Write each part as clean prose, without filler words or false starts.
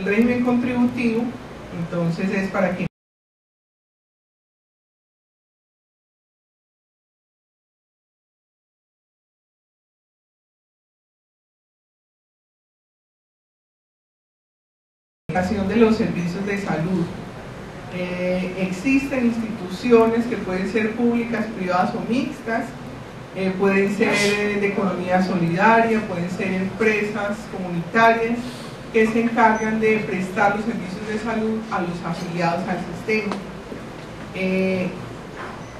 El régimen contributivo, entonces, es para que de los servicios de salud. Existen instituciones que pueden ser públicas, privadas o mixtas, pueden ser de economía solidaria, pueden ser empresas comunitarias que se encargan de prestar los servicios de salud a los afiliados al sistema.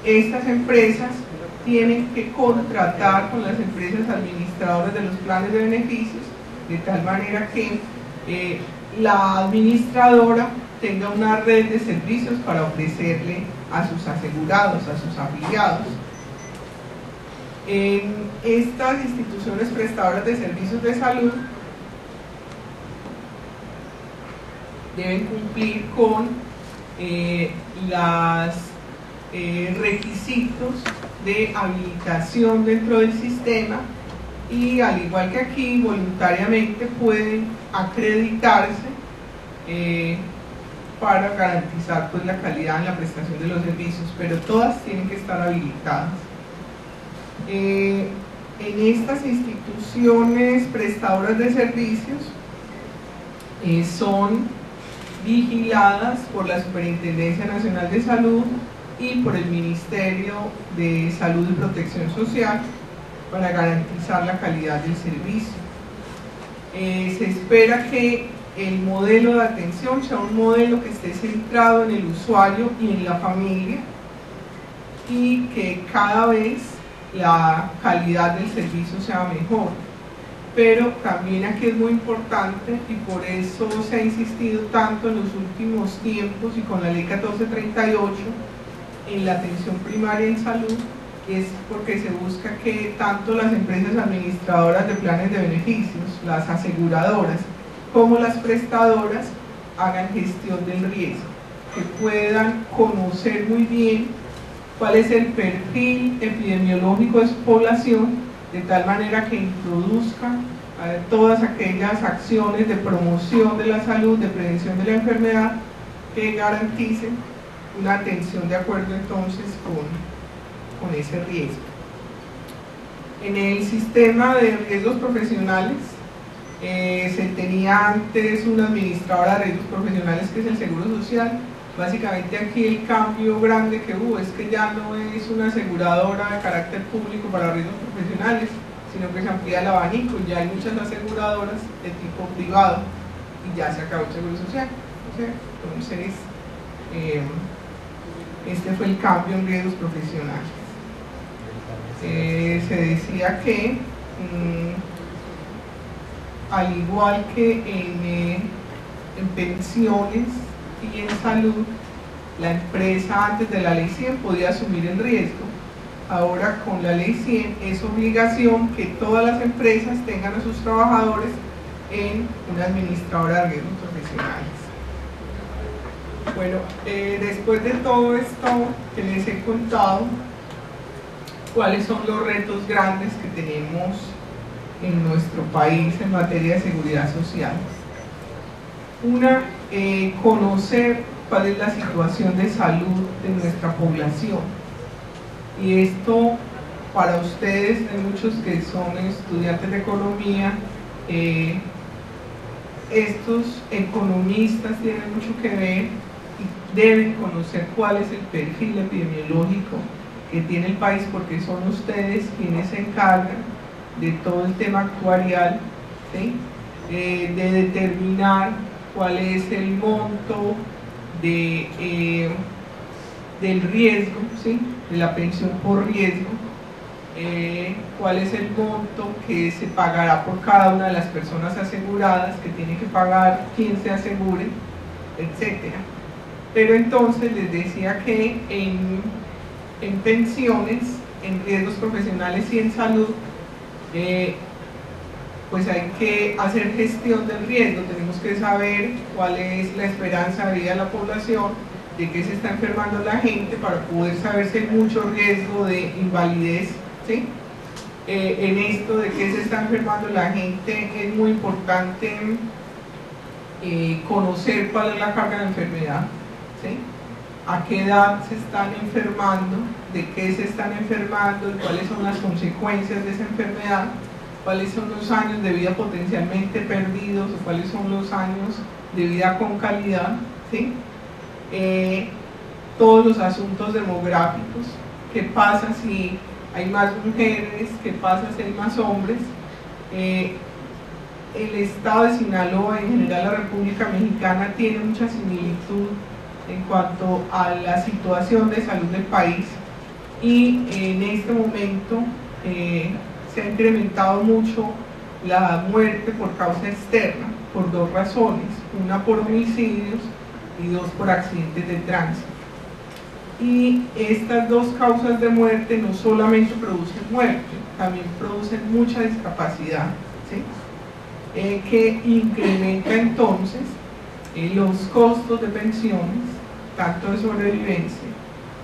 Estas empresas tienen que contratar con las empresas administradoras de los planes de beneficios, de tal manera que la administradora tenga una red de servicios para ofrecerle a sus asegurados, a sus afiliados. En estas instituciones prestadoras de servicios de salud deben cumplir con los requisitos de habilitación dentro del sistema, y al igual que aquí, voluntariamente pueden acreditarse para garantizar pues la calidad en la prestación de los servicios, pero todas tienen que estar habilitadas. En estas instituciones prestadoras de servicios son vigiladas por la Superintendencia Nacional de Salud y por el Ministerio de Salud y Protección Social para garantizar la calidad del servicio. Se espera que el modelo de atención sea un modelo que esté centrado en el usuario y en la familia, y que cada vez la calidad del servicio sea mejor. Pero también aquí es muy importante, y por eso se ha insistido tanto en los últimos tiempos y con la ley 1438 en la atención primaria en salud, es porque se busca que tanto las empresas administradoras de planes de beneficios, las aseguradoras, como las prestadoras hagan gestión del riesgo, que puedan conocer muy bien cuál es el perfil epidemiológico de su población, de tal manera que introduzcan todas aquellas acciones de promoción de la salud, de prevención de la enfermedad, que garanticen una atención de acuerdo entonces con ese riesgo. En el sistema de riesgos profesionales se tenía antes una administradora de riesgos profesionales, que es el Seguro Social. Básicamente aquí el cambio grande que hubo es que ya no es una aseguradora de carácter público para riesgos profesionales, sino que se amplía el abanico, y ya hay muchas aseguradoras de tipo privado y ya se acabó el Seguro Social. Entonces este fue el cambio en riesgos profesionales. Se decía que al igual que en pensiones y en salud, la empresa antes de la ley 100 podía asumir el riesgo. Ahora con la ley 100 es obligación que todas las empresas tengan a sus trabajadores en una administradora de riesgos profesionales. Bueno, después de todo esto que les he contado, ¿cuáles son los retos grandes que tenemos en nuestro país en materia de seguridad social? Una, conocer cuál es la situación de salud de nuestra población. Y esto, para ustedes, hay muchos que son estudiantes de economía, estos economistas tienen mucho que ver y deben conocer cuál es el perfil epidemiológico que tiene el país, porque son ustedes quienes se encargan de todo el tema actuarial, ¿sí? De determinar cuál es el monto del riesgo, ¿sí? De la pensión por riesgo, cuál es el monto que se pagará por cada una de las personas aseguradas, que tiene que pagar quien se asegure, etcétera. Pero entonces les decía que en pensiones, en riesgos profesionales y en salud, pues hay que hacer gestión del riesgo. Tenemos que saber cuál es la esperanza de vida de la población, de qué se está enfermando la gente, para poder saber si hay mucho riesgo de invalidez, ¿sí? En esto de qué se está enfermando la gente es muy importante conocer cuál es la carga de la enfermedad, ¿sí? A qué edad se están enfermando, de qué se están enfermando y cuáles son las consecuencias de esa enfermedad, cuáles son los años de vida potencialmente perdidos o cuáles son los años de vida con calidad, ¿sí? Todos los asuntos demográficos, qué pasa si hay más mujeres, qué pasa si hay más hombres. El estado de Sinaloa, en general la República Mexicana, tiene mucha similitud en cuanto a la situación de salud del país, y en este momento se ha incrementado mucho la muerte por causa externa, por dos razones: una por homicidios y dos por accidentes de tránsito. Y estas dos causas de muerte no solamente producen muerte, también producen mucha discapacidad, ¿sí? Que incrementa entonces los costos de pensiones, tanto de sobrevivencia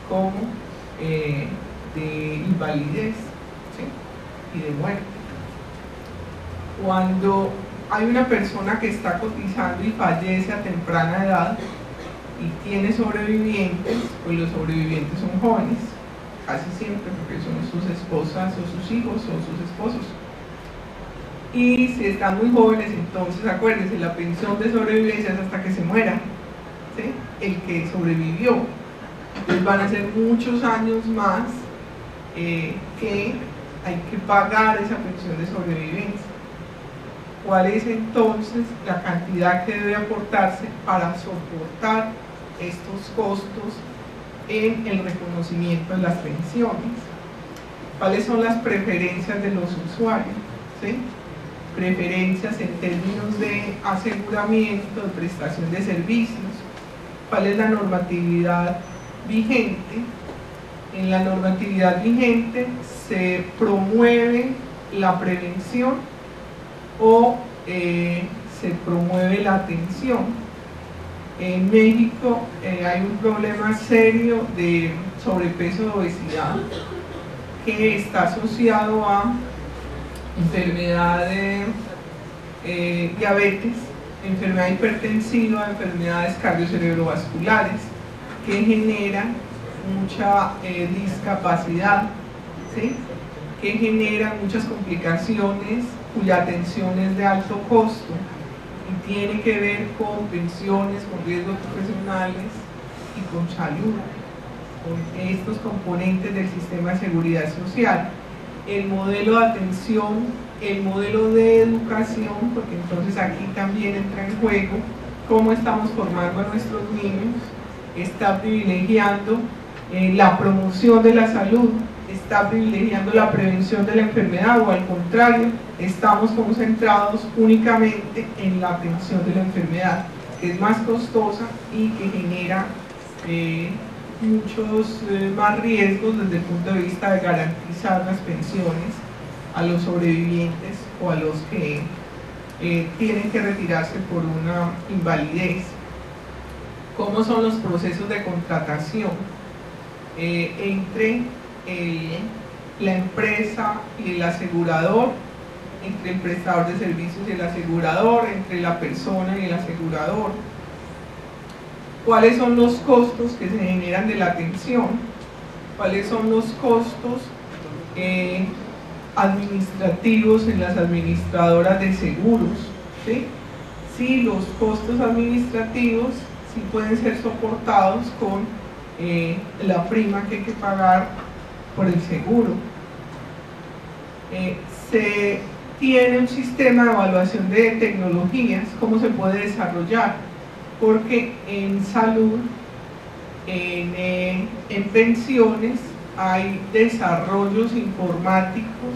como de invalidez, ¿sí? Y de muerte. Cuando hay una persona que está cotizando y fallece a temprana edad y tiene sobrevivientes, pues los sobrevivientes son jóvenes, casi siempre, porque son sus esposas o sus hijos o sus esposos. Y si están muy jóvenes, entonces acuérdense, la pensión de sobrevivencia es hasta que se muera, ¿sí? El que sobrevivió. Entonces van a ser muchos años más que hay que pagar esa pensión de sobrevivencia. ¿Cuál es entonces la cantidad que debe aportarse para soportar estos costos en el reconocimiento de las pensiones? ¿Cuáles son las preferencias de los usuarios? ¿Sí? Preferencias en términos de aseguramiento, de prestación de servicios. ¿Cuál es la normatividad vigente? En la normatividad vigente se promueve la prevención o se promueve la atención. En México hay un problema serio de sobrepeso y obesidad que está asociado a enfermedad de diabetes, enfermedad hipertensiva, enfermedades cardiocerebrovasculares, que generan mucha discapacidad, ¿sí? Que generan muchas complicaciones cuya atención es de alto costo y tiene que ver con pensiones, con riesgos profesionales y con salud, con estos componentes del sistema de seguridad social. El modelo de atención, el modelo de educación, porque entonces aquí también entra en juego cómo estamos formando a nuestros niños, está privilegiando la promoción de la salud, está privilegiando la prevención de la enfermedad, o al contrario, estamos concentrados únicamente en la atención de la enfermedad, que es más costosa y que genera muchos más riesgos desde el punto de vista de garantizar las pensiones a los sobrevivientes o a los que tienen que retirarse por una invalidez. ¿Cómo son los procesos de contratación entre la empresa y el asegurador, entre el prestador de servicios y el asegurador, entre la persona y el asegurador? ¿Cuáles son los costos que se generan de la atención? ¿Cuáles son los costos administrativos en las administradoras de seguros? ¿Sí? Sí, los costos administrativos sí pueden ser soportados con la prima que hay que pagar por el seguro. Se tiene un sistema de evaluación de tecnologías, ¿cómo se puede desarrollar? Porque en salud, en pensiones, hay desarrollos informáticos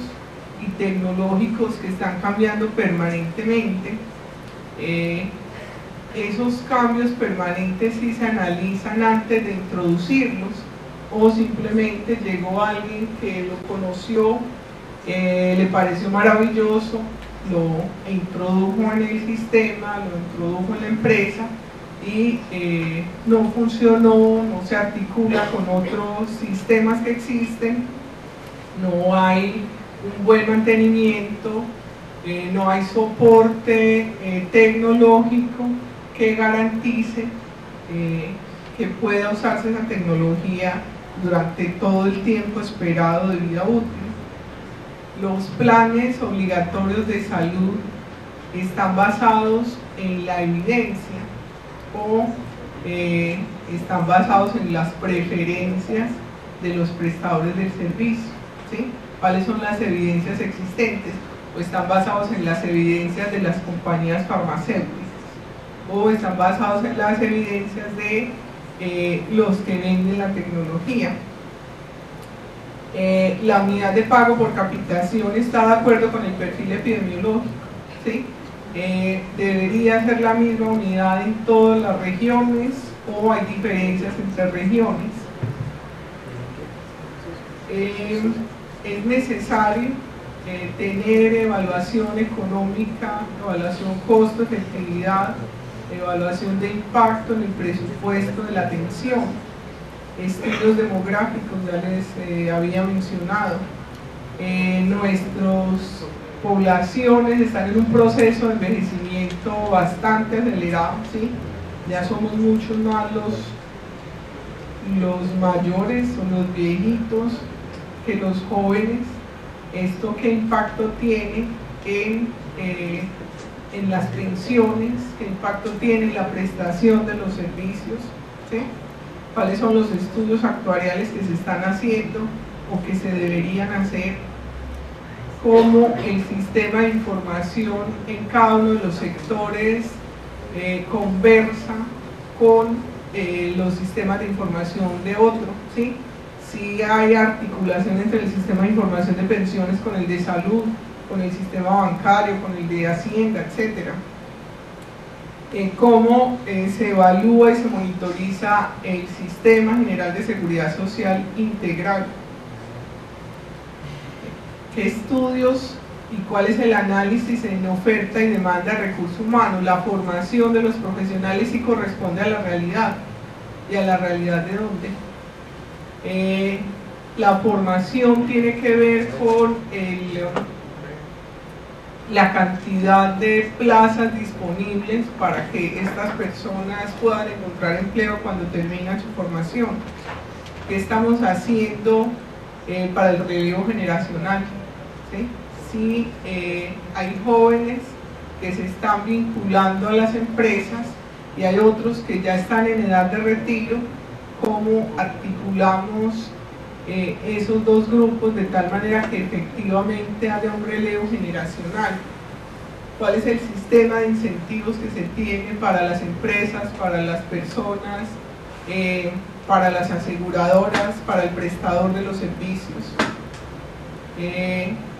y tecnológicos que están cambiando permanentemente. Esos cambios permanentes sí se analizan antes de introducirlos, o simplemente llegó alguien que lo conoció, le pareció maravilloso, lo introdujo en el sistema, lo introdujo en la empresa y no funcionó, no se articula con otros sistemas que existen, no hay un buen mantenimiento, no hay soporte tecnológico, que garantice que pueda usarse esa tecnología durante todo el tiempo esperado de vida útil. Los planes obligatorios de salud están basados en la evidencia o están basados en las preferencias de los prestadores del servicio, ¿sí? ¿Cuáles son las evidencias existentes? O están basados en las evidencias de las compañías farmacéuticas, o están basados en las evidencias de los que venden la tecnología. La unidad de pago por capitación está de acuerdo con el perfil epidemiológico, ¿sí? Debería ser la misma unidad en todas las regiones o hay diferencias entre regiones. Es necesario tener evaluación económica, evaluación costo-efectividad, evaluación de impacto en el presupuesto de la atención, estudios demográficos, ya les había mencionado. Nuestras poblaciones están en un proceso de envejecimiento bastante acelerado, ¿sí? Ya somos muchos más los mayores o los viejitos que los jóvenes. ¿Esto qué impacto tiene en las pensiones? ¿Qué impacto tiene en la prestación de los servicios? ¿Sí? ¿Cuáles son los estudios actuariales que se están haciendo o que se deberían hacer? ¿Cómo el sistema de información en cada uno de los sectores conversa con los sistemas de información de otro? ¿Sí? Si hay articulación entre el sistema de información de pensiones con el de salud, con el sistema bancario, con el de Hacienda, etc. Cómo se evalúa y se monitoriza el Sistema General de Seguridad Social Integral. ¿Qué estudios y cuál es el análisis en oferta y demanda de recursos humanos? La formación de los profesionales sí corresponde a la realidad. ¿Y a la realidad de dónde? La formación tiene que ver con la cantidad de plazas disponibles para que estas personas puedan encontrar empleo cuando terminan su formación. ¿Qué estamos haciendo para el relevo generacional? ¿Sí? Si hay jóvenes que se están vinculando a las empresas y hay otros que ya están en edad de retiro, ¿cómo articulamos esos dos grupos de tal manera que efectivamente haya un relevo generacional? ¿Cuál es el sistema de incentivos que se tiene para las empresas, para las personas, para las aseguradoras, para el prestador de los servicios,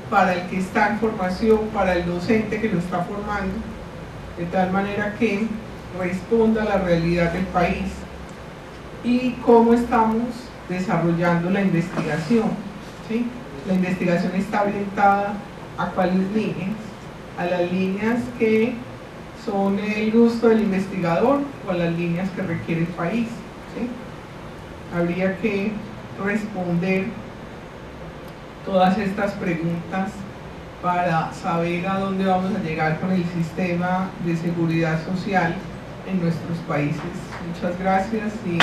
para el que está en formación, para el docente que lo está formando, de tal manera que responda a la realidad del país? Y cómo estamos desarrollando la investigación, ¿sí? La investigación está orientada a cuáles líneas, a las líneas que son el gusto del investigador o a las líneas que requiere el país, ¿sí? Habría que responder todas estas preguntas para saber a dónde vamos a llegar con el sistema de seguridad social en nuestros países. Muchas gracias y